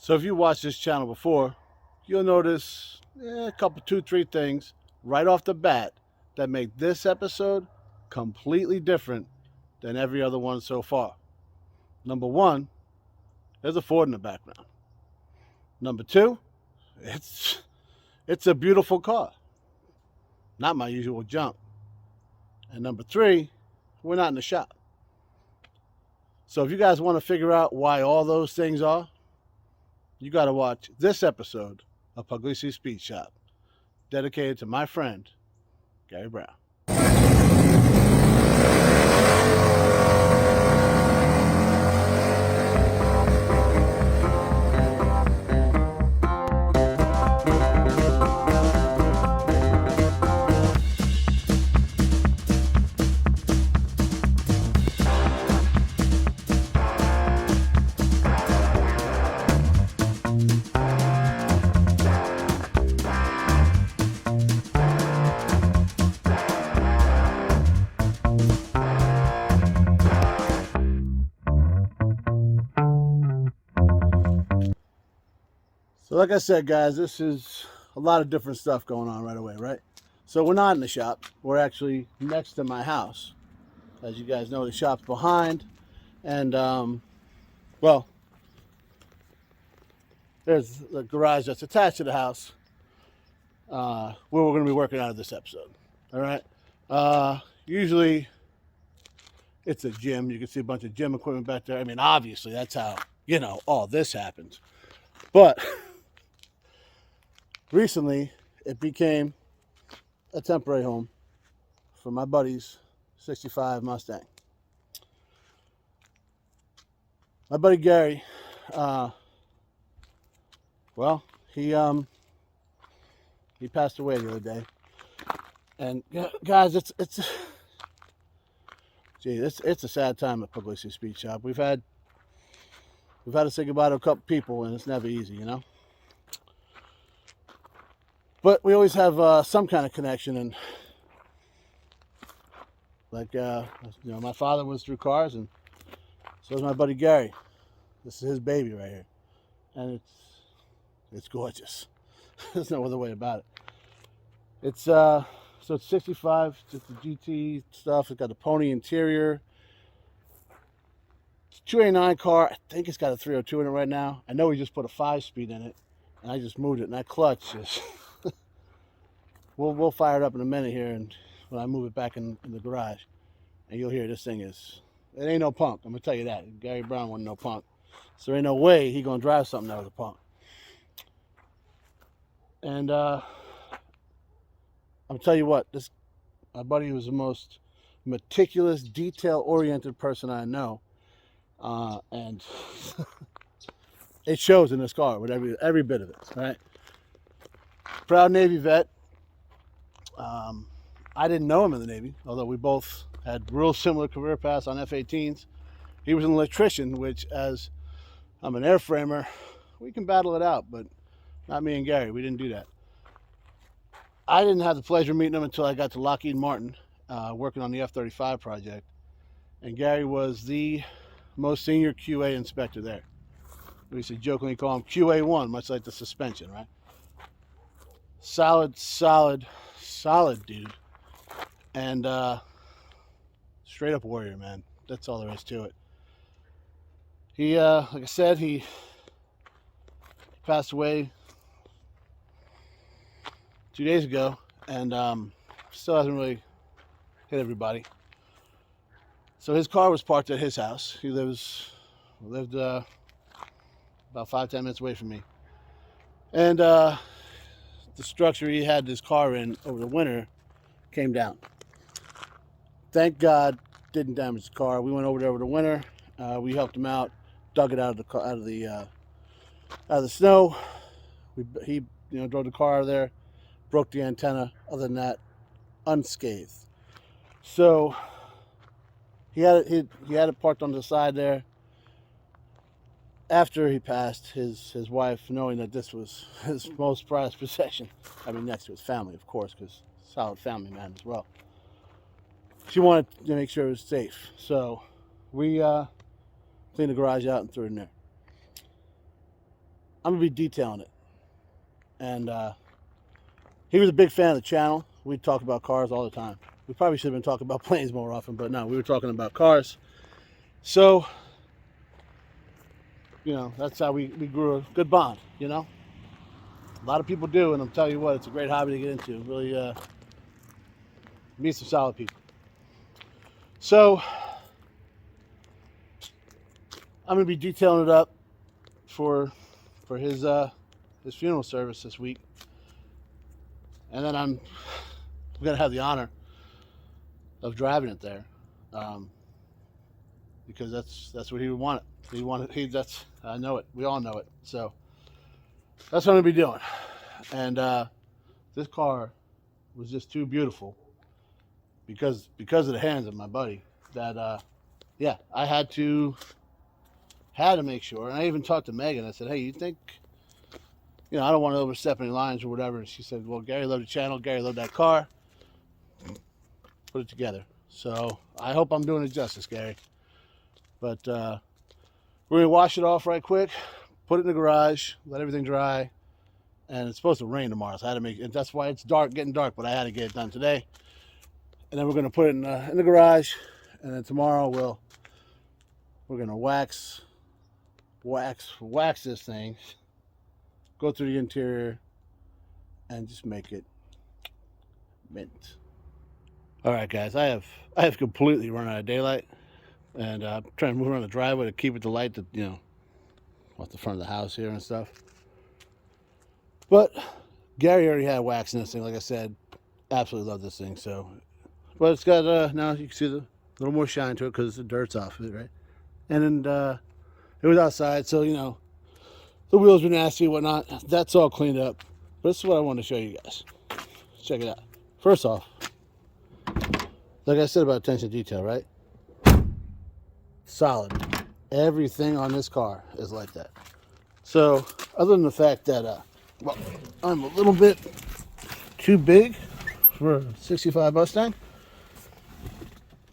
So if you watched this channel before, you'll notice a couple, two, three things right off the bat that make this episode completely different than every other one so far. Number one, there's a Ford in the background. Number two, it's a beautiful car, not my usual junk. And number three, we're not in the shop. So if you guys want to figure out why all those things are, you got to watch this episode of Pugliese Speed Shop, dedicated to my friend, Gary Brown. So like I said, guys, this is a lot of different stuff going on right away, right? So we're not in the shop. We're actually next to my house. As you guys know, the shop's behind. And, well, there's the garage that's attached to the house where we're going to be working out of this episode. All right? Usually it's a gym. You can see a bunch of gym equipment back there. I mean, obviously, that's how, all this happens. But recently, it became a temporary home for my buddy's 65 Mustang. My buddy Gary, well, he passed away the other day. And guys, it's a sad time at Pugliese Speed Shop. We've had to say goodbye to a couple people, and it's never easy, But we always have some kind of connection, and like my father was through cars, and so is my buddy Gary. This is his baby right here, and it's gorgeous. There's no other way about it. It's so it's 65, just the GT stuff. It's got the pony interior. It's a 289 car. I think it's got a 302 in it right now. I know we just put a 5-speed in it, and I just moved it, and that clutch is. We'll fire it up in a minute here, and when I move it back in the garage, and you'll hear this thing it ain't no punk. I'm gonna tell you that. Gary Brown wasn't no punk, so there ain't no way he gonna drive something that was a punk. And I'm gonna tell you what, my buddy was the most meticulous, detail-oriented person I know, and it shows in this car with every bit of it. Right? Proud Navy vet. I didn't know him in the Navy, although we both had real similar career paths on F-18s. He was an electrician, which, as I'm an airframer, we can battle it out, but not me and Gary. We didn't do that. I didn't have the pleasure of meeting him until I got to Lockheed Martin, working on the F-35 project. And Gary was the most senior QA inspector there. We used to jokingly call him QA1, much like the suspension, right? Solid dude. And straight up warrior, man. That's all there is to it. He, like I said, he passed away 2 days ago, and still hasn't really hit everybody. So his car was parked at his house. He lived about 5-10 minutes away from me. And the structure he had his car in over the winter came down. Thank God, didn't damage the car. We went over there over the winter. We helped him out, dug it out of the snow. He drove the car out of there, broke the antenna. Other than that, unscathed. So he had it parked on the side there. After he passed, his wife, knowing that this was his most prized possession, I mean next to his family, of course, because solid family man as well, she wanted to make sure it was safe. So we cleaned the garage out and threw it in there. I'm gonna be detailing it. And he was a big fan of the channel. We talk about cars all the time. We probably should have been talking about planes more often, but no, we were talking about cars. So, you know, that's how we grew a good bond, you know. A lot of people do, and I'm telling you what, it's a great hobby to get into. Really meet some solid people. So, I'm gonna be detailing it up for his funeral service this week, and then I'm gonna have the honor of driving it there, because that's what he would want it. That's, I know it. We all know it. So that's what I'm gonna be doing. And this car was just too beautiful because of the hands of my buddy. That yeah, I had to make sure. And I even talked to Megan. I said, hey, you think, you know, I don't want to overstep any lines or whatever. And she said, well, Gary loved the channel. Gary loved that car. Put it together. So I hope I'm doing it justice, Gary. But we're going to wash it off right quick, put it in the garage, let everything dry. And it's supposed to rain tomorrow. So I had to make it. That's why it's getting dark, but I had to get it done today. And then we're going to put it in the garage. And then tomorrow we're going to wax this thing, go through the interior, and just make it mint. All right, guys, I have completely run out of daylight, and I'm trying to move around the driveway to keep it the light that, you know, off the front of the house here and stuff. But Gary already had wax in this thing, like I said. Absolutely love this thing. So, but it's got now you can see the little more shine to it because the dirt's off of it, right? And then it was outside, so you know the wheels were nasty and whatnot. That's all cleaned up. But this is what I want to show you guys. Check it out. First off, like I said about attention to detail, right? Solid. Everything on this car is like that. So, other than the fact that, well, I'm a little bit too big for a 65 Mustang.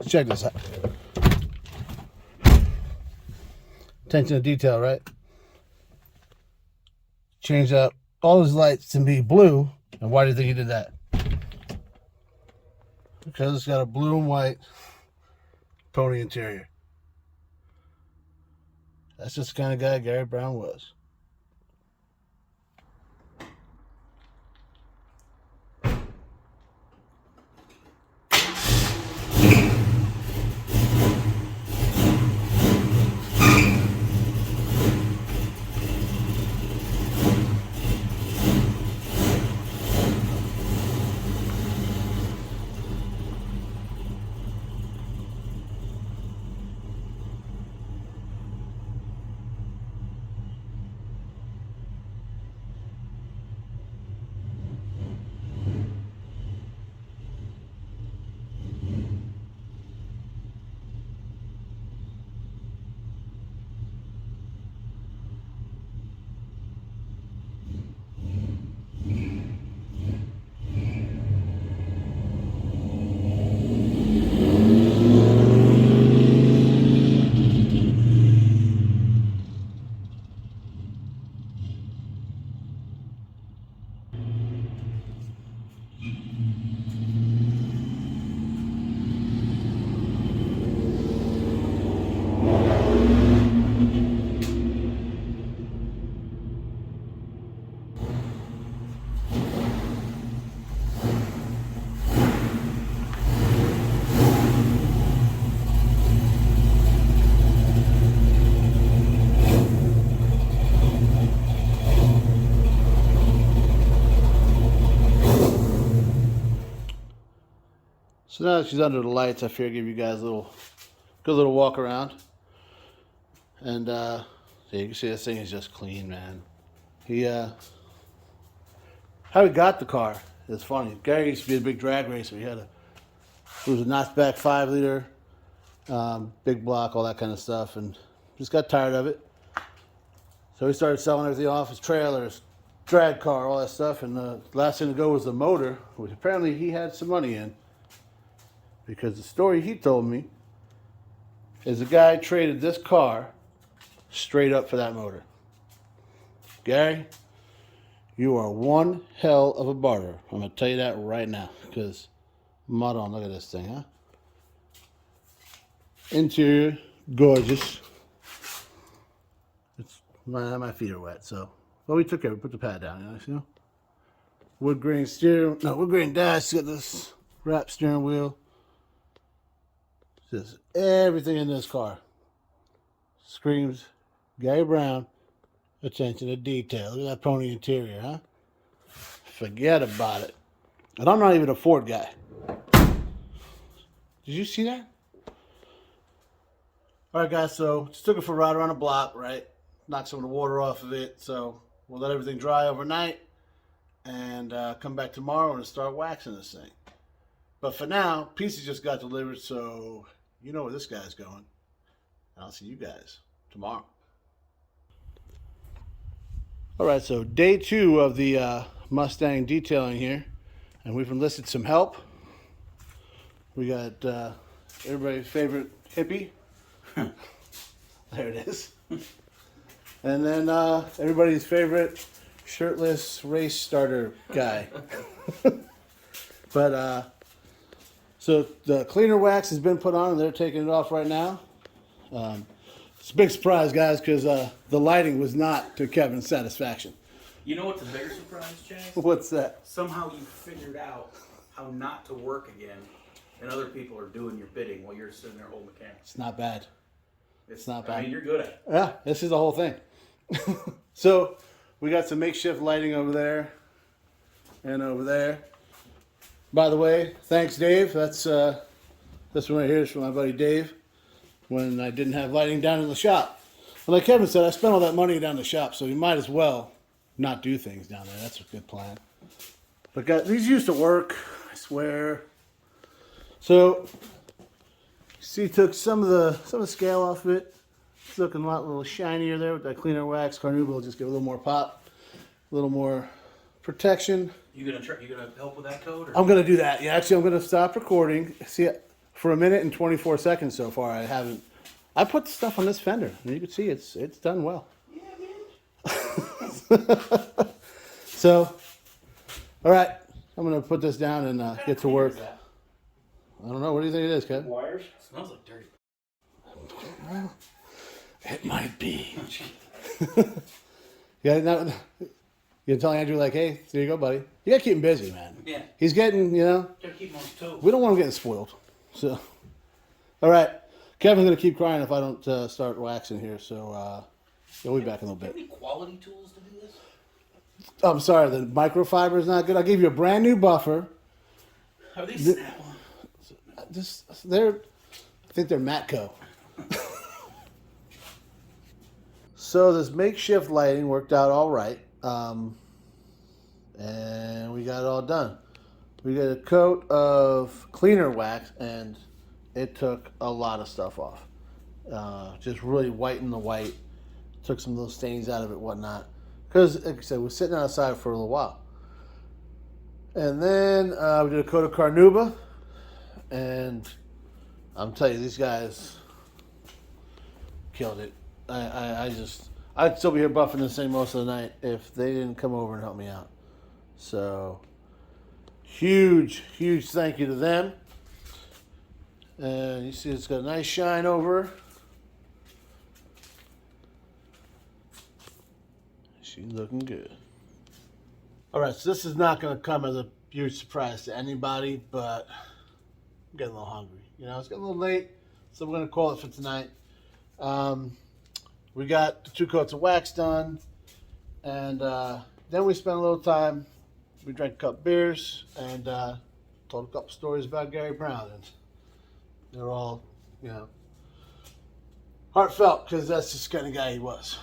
Check this out. Attention to detail, right? Change up all his lights to be blue. And why do you think he did that? Because it's got a blue and white pony interior. That's just the kind of guy Gary Brown was. So now that she's under the lights, I figured I'd give you guys a good little walk around. And so you can see this thing is just clean, man. How he got the car is funny. Gary used to be a big drag racer. It was a notchback 5-liter, big block, all that kind of stuff, and just got tired of it. So he started selling everything off, his trailers, drag car, all that stuff, and the last thing to go was the motor, which apparently he had some money in. Because the story he told me is the guy traded this car straight up for that motor. Gary, you are one hell of a barber. I'm going to tell you that right now. Because, mud on, look at this thing, huh? Interior, gorgeous. It's my feet are wet, so. Well, we took care. We put the pad down, you know. Wood grain dash. Got this wrap steering wheel. Just everything in this car screams Gary Brown. Attention to detail. Look at that pony interior, huh? Forget about it. And I'm not even a Ford guy. Did you see that? All right, guys. So just took it for a ride around the block, right? Knocked some of the water off of it. So we'll let everything dry overnight and come back tomorrow and start waxing this thing. But for now, pieces just got delivered, so you know where this guy's going. And I'll see you guys tomorrow. All right, so day 2 of the Mustang detailing here, and we've enlisted some help. We got everybody's favorite hippie. There it is. And then everybody's favorite shirtless race starter guy. But so the cleaner wax has been put on, and they're taking it off right now. It's a big surprise, guys, because the lighting was not to Kevin's satisfaction. You know what's a bigger surprise, Chaz? What's that? Somehow you figured out how not to work again, and other people are doing your bidding while you're sitting there holding the camera. It's not bad. It's not bad. I mean, you're good at it. Yeah, this is the whole thing. So we got some makeshift lighting over there and over there. By the way, thanks, Dave. This one right here is from my buddy Dave. When I didn't have lighting down in the shop, and like Kevin said, I spent all that money down in the shop, so you might as well not do things down there. That's a good plan. But guys, these used to work, I swear. So, see, took some of the scale off of it. It's looking a little shinier there with that cleaner wax. Carnauba will just give a little more pop, a little more protection. You gonna help with that code? Or? I'm gonna do that. Yeah, actually, I'm gonna stop recording. See, for a minute and 24 seconds so far, I haven't. I put stuff on this fender, and you can see it's done well. Yeah, man. So, all right, I'm gonna put this down and get to work. I don't know. What do you think it is, Kev? Wires. It smells like dirty. Well, it might be. Yeah, now you tell Andrew like, hey, there you go, buddy. You gotta keep him busy, man. Yeah. He's getting, Gotta keep him on his toes. We don't want him getting spoiled. So, all right, Kevin's gonna keep crying if I don't start waxing here. So, he'll be back in a little bit. Do you have any quality tools to do this? I'm sorry, the microfiber is not good. I gave you a brand new buffer. Are these Snap-on? I think they're Matco. So this makeshift lighting worked out all right, and we got it all done. We got a coat of cleaner wax, and it took a lot of stuff off. Just really whitened the white, took some of those stains out of it, whatnot. Because, like I said, we're sitting outside for a little while. And then we did a coat of Carnauba, and I'm telling you, these guys killed it. I'd still be here buffing this thing most of the night if they didn't come over and help me out. So, huge thank you to them. And you see it's got a nice shine over. She's looking good. All right, so this is not going to come as a huge surprise to anybody, but I'm getting a little hungry. You know, it's getting a little late, so we're going to call it for tonight. We got the 2 coats of wax done, and then we spent a little time. We drank a couple beers and told a couple stories about Gary Brown, and they're all, you know, heartfelt because that's just the kind of guy he was.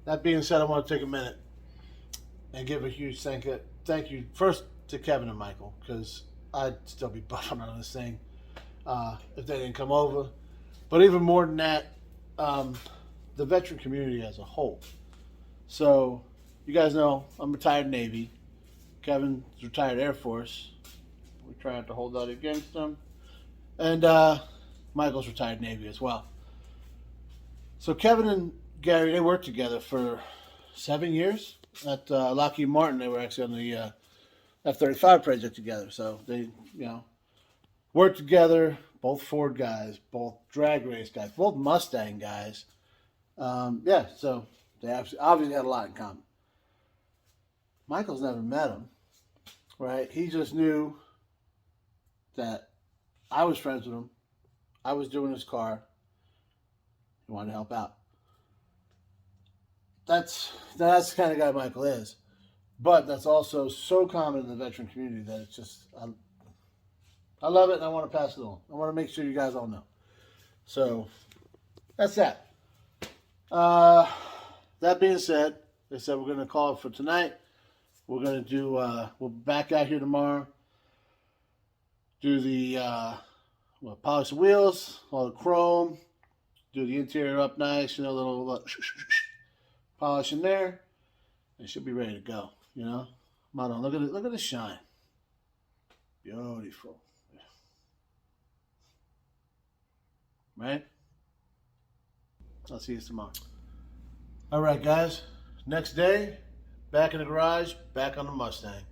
That being said, I want to take a minute and give a huge thank you first to Kevin and Michael, because I'd still be buffing on this thing if they didn't come over. But even more than that, the veteran community as a whole. So, you guys know I'm retired Navy. Kevin's retired Air Force. We're trying to hold out against him. And Michael's retired Navy as well. So Kevin and Gary, they worked together for 7 years at Lockheed Martin. They were actually on the F-35 project together. So they, worked together. Both Ford guys, both drag race guys, both Mustang guys. Yeah, so they obviously had a lot in common. Michael's never met him, right? He just knew that I was friends with him. I was doing his car. He wanted to help out. That's the kind of guy Michael is. But that's also so common in the veteran community that it's just, I love it and I want to pass it on. I want to make sure you guys all know. So that's that. That being said, they said we're going to call it for tonight. We're going to do, we'll back out here tomorrow. Do the, polish the wheels, all the chrome. Do the interior up nice, little polish in there. It should be ready to go, Come on, look at the shine. Beautiful. Right? I'll see you tomorrow. All right, guys. Next day, back in the garage, back on the Mustang.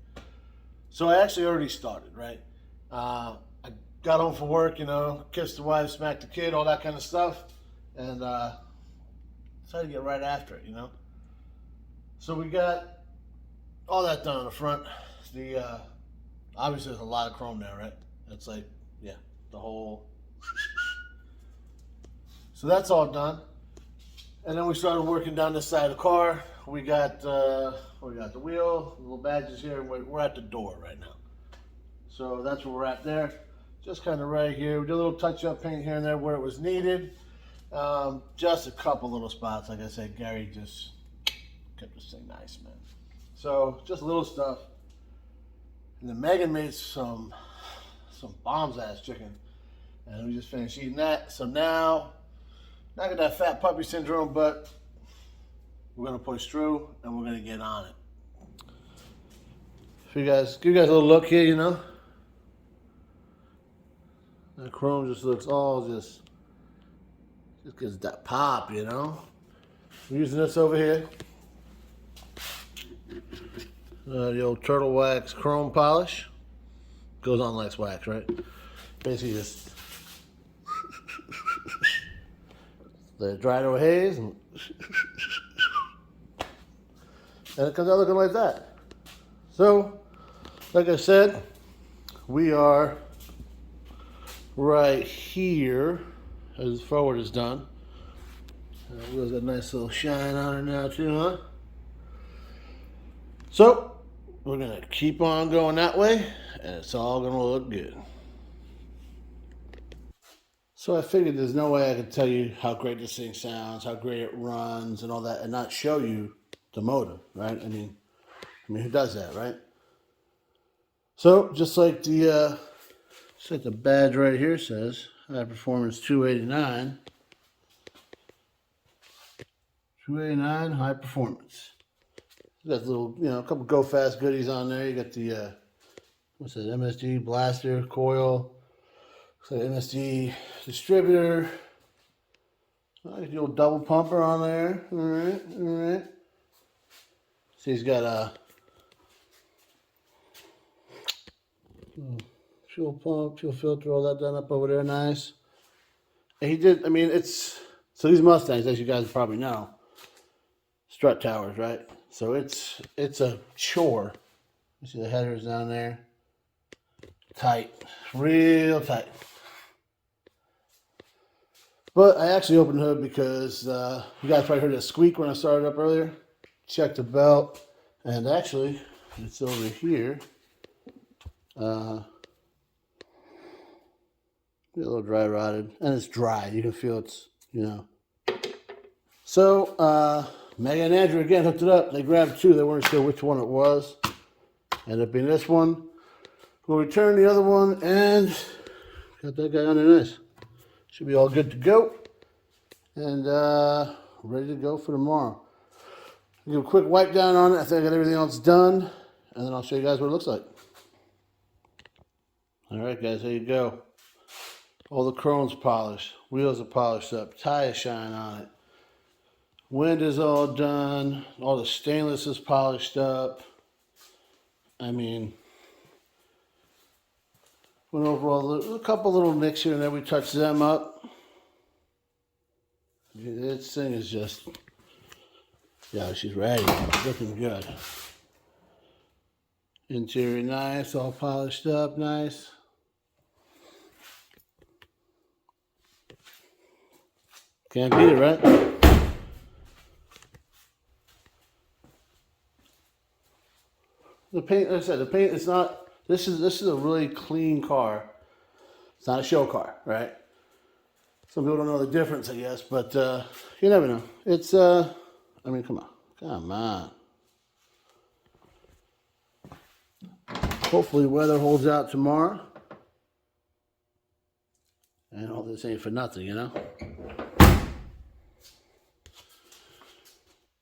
So I actually already started, right? I got home from work, kissed the wife, smacked the kid, all that kind of stuff. And decided to get right after it, So we got all that done on the front. Obviously there's a lot of chrome there, right? That's like, the whole. So that's all done. And then we started working down this side of the car. We got the wheel, little badges here, and we're at the door right now. So that's where we're at there. Just kind of right here. We did a little touch-up paint here and there where it was needed. Just a couple little spots. Like I said, Gary just kept this thing nice, man. So just little stuff. And then Megan made some bombs-ass chicken. And we just finished eating that. So now, not got that fat puppy syndrome, but we're going to push through and we're going to get on it. So give you guys a little look here, That chrome just looks all just gives that pop, We're using this over here. The old turtle wax chrome polish. Goes on like wax, right? Basically just let it dry to a haze and it comes out looking like that. So, like I said, we are right here as forward is done. Wheels got a nice little shine on it now too, huh? So, we're going to keep on going that way, and it's all going to look good. So I figured there's no way I could tell you how great this thing sounds, how great it runs, and all that, and not show you the motor, right? I mean, who does that, right? So, just like the badge right here says, high performance 289. 289 high performance. You got little, a couple go fast goodies on there. You got the what's that? MSD blaster coil. Looks like MSD distributor. Nice little double pumper on there. All right. So he's got a fuel pump, fuel filter, all that done up over there, nice. And he did. I mean, so these Mustangs, as you guys probably know, strut towers, right? So it's a chore. You see the headers down there, tight, real tight. But I actually opened the hood because you guys probably heard that squeak when I started up earlier. Checked the belt, and actually it's over here. A little dry rotted, and it's dry. You can feel it's, So, Megan and Andrew again hooked it up. They grabbed two. They weren't sure which one it was. Ended up being this one. We'll return the other one, and got that guy on there nice. Should be all good to go. And ready to go for tomorrow. I'll give a quick wipe down on it. I think I got everything else done. And then I'll show you guys what it looks like. Alright guys, there you go. All the chrome's polished. Wheels are polished up. Tires shine on it. Wind is all done. All the stainless is polished up. I mean, went over a couple little nicks here and there. We touched them up. This thing is just, yeah, she's ready. Looking good. Interior nice, all polished up, nice. Can't beat it, right? The paint, like I said, the paint, it's not, this is a really clean car. It's not a show car, right? Some people don't know the difference, I guess, but you never know. It's, I mean, come on. Come on. Hopefully weather holds out tomorrow. And all this ain't for nothing, you know?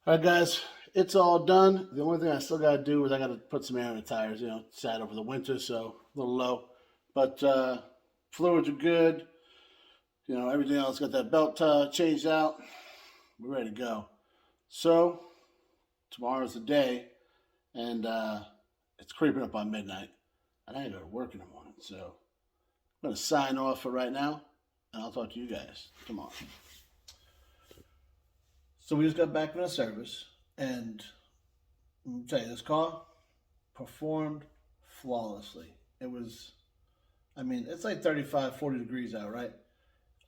All right, guys, it's all done. The only thing I still got to do is I got to put some air in the tires. You know, sat over the winter, so a little low. But fluids are good. You know, everything else got that belt changed out. We're ready to go. So tomorrow's the day, and it's creeping up on midnight. And I got to go to work in the morning, so I'm going to sign off for right now, and I'll talk to you guys tomorrow. So we just got back from the service, and let me tell you, this car performed flawlessly. It was, I mean, it's like 35, 40 degrees out, right?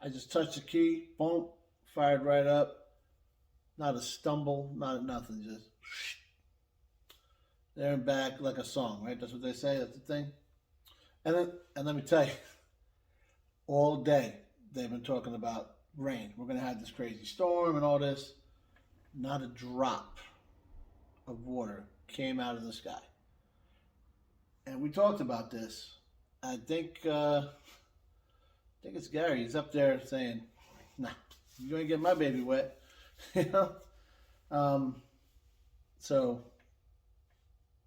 I just touched the key, boom, fired right up. Not a stumble, not nothing, just there and back like a song, right? That's what they say, that's the thing. And let me tell you, all day they've been talking about rain. We're going to have this crazy storm and all this. Not a drop of water came out of the sky. And we talked about this. I think it's Gary. He's up there saying, "Nah, you ain't get my baby wet." You know? So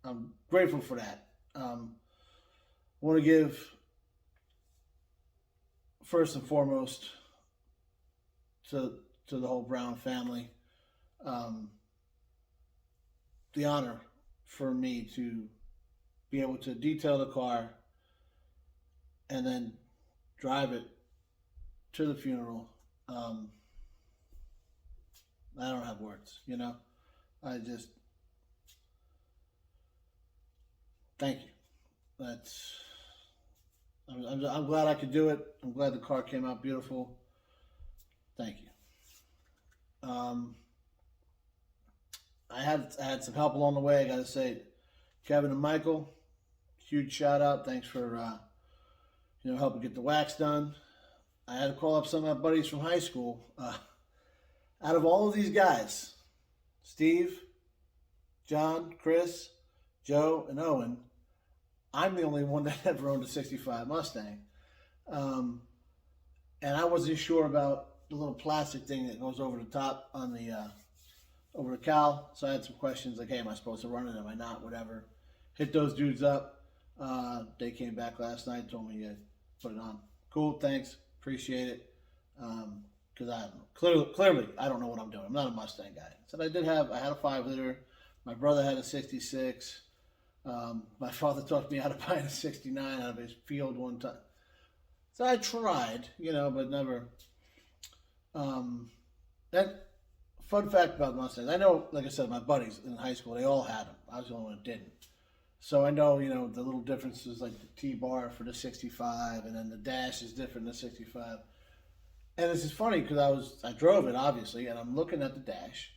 I'm grateful for that. I want to give, first and foremost, to the whole Brown family, the honor for me to be able to detail the car and then drive it to the funeral. I don't have words, you know. I just thank you. That's I'm glad I could do it. I'm glad the car came out beautiful. Thank you. I had some help along the way. I got to say, Kevin and Michael, huge shout out. Thanks for helping get the wax done. I had to call up some of my buddies from high school. Out of all of these guys, Steve, John, Chris, Joe, and Owen, I'm the only one that ever owned a 65 Mustang. And I wasn't sure about the little plastic thing that goes over the top on the over the cowl. So I had some questions like, hey, am I supposed to run it? Am I not? Whatever. Hit those dudes up. They came back last night, told me to put it on. Cool, thanks. Appreciate it. Because I don't know. Clearly, I don't know what I'm doing. I'm not a Mustang guy. So I had a 5-liter. My brother had a 66. My father taught me how to buy a 69 out of his field one time. So I tried, but never. That fun fact about Mustangs. I know, like I said, my buddies in high school, they all had them. I was the only one that didn't. So I know, the little differences like the T-bar for the 65 and then the dash is different than the 65. And this is funny because I drove it, obviously, and I'm looking at the dash,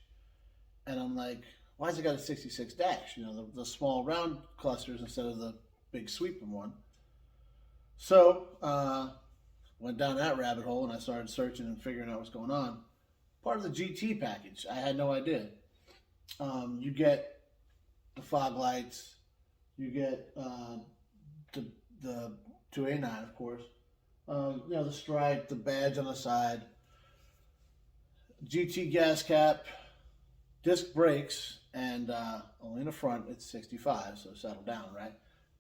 and I'm like, why has it got a 66 dash? The small round clusters instead of the big sweeping one. So, went down that rabbit hole, and I started searching and figuring out what's going on. Part of the GT package, I had no idea. You get the fog lights, you get the 2A9, of course. The stripe, the badge on the side, GT gas cap, disc brakes, and only in the front it's 65, so settle down, right?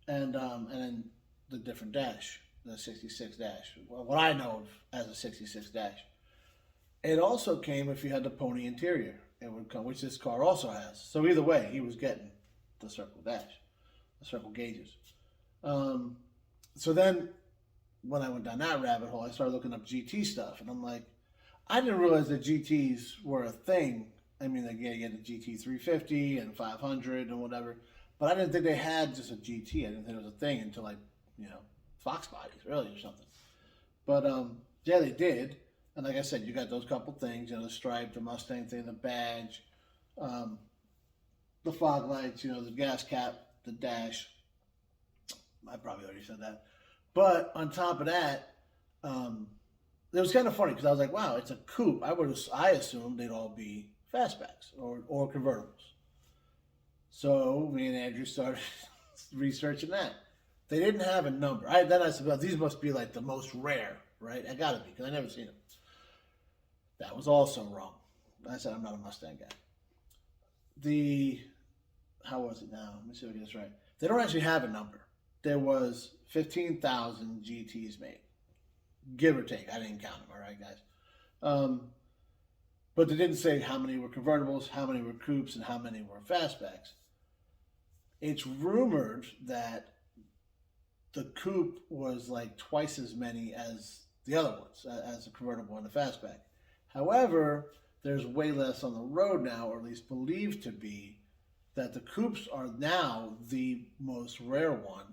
And then the different dash, the 66 dash, what I know of as a 66 dash. It also came if you had the pony interior. it would come, which this car also has. So either way, he was getting the circle dash, the circle gauges. So then when I went down that rabbit hole, I started looking up GT stuff, and I'm like, I didn't realize that GTs were a thing. I mean, like, yeah, you had the GT 350 and 500 and whatever, but I didn't think they had just a GT. I didn't think it was a thing until, like, you know, Fox bodies, really, or something. But yeah, they did. And like I said, you got those couple things, you know, the stripe, the Mustang thing, the badge, the fog lights, you know, the gas cap, the dash. I probably already said that. But on top of that, it was kind of funny because I was like, wow, it's a coupe. I assumed they'd all be fastbacks or convertibles. So me and Andrew started researching that. They didn't have a number. Then I said, well, these must be like the most rare, right? I gotta be, because I never seen them. That was also wrong. I said, I'm not a Mustang guy. How was it now? Let me see if I get this right. They don't actually have a number. There was 15,000 GTs made, give or take. I didn't count them, all right, guys. But they didn't say how many were convertibles, how many were coupes, and how many were fastbacks. It's rumored that the coupe was like twice as many as the other ones, as a convertible and a fastback. However, there's way less on the road now, or at least believed to be, that the coupes are now the most rare one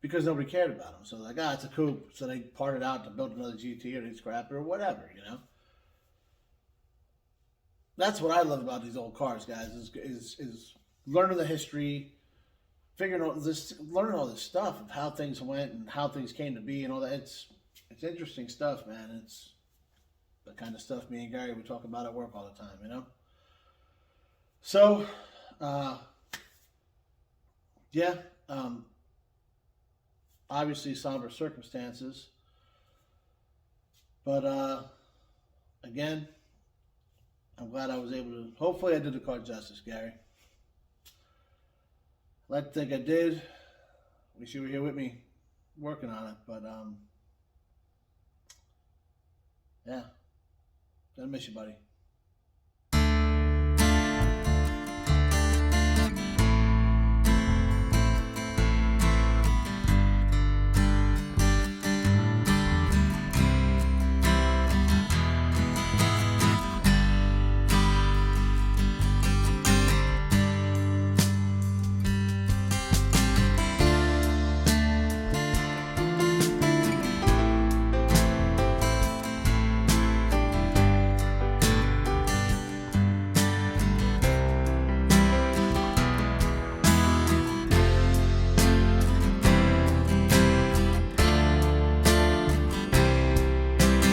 because nobody cared about them. So like, it's a coupe, so they parted out to build another GT or they scrap it or whatever, you know. That's what I love about these old cars, guys, is learning the history, figuring out this, learning all this stuff of how things went and how things came to be and all that. It's interesting stuff, man. It's the kind of stuff me and Gary we talk about at work all the time, you know. So, yeah, obviously somber circumstances, but again, I'm glad I was able to. Hopefully, I did the car justice, Gary. I'd like to think I did. Wish you were here with me working on it, but yeah, gonna miss you, buddy.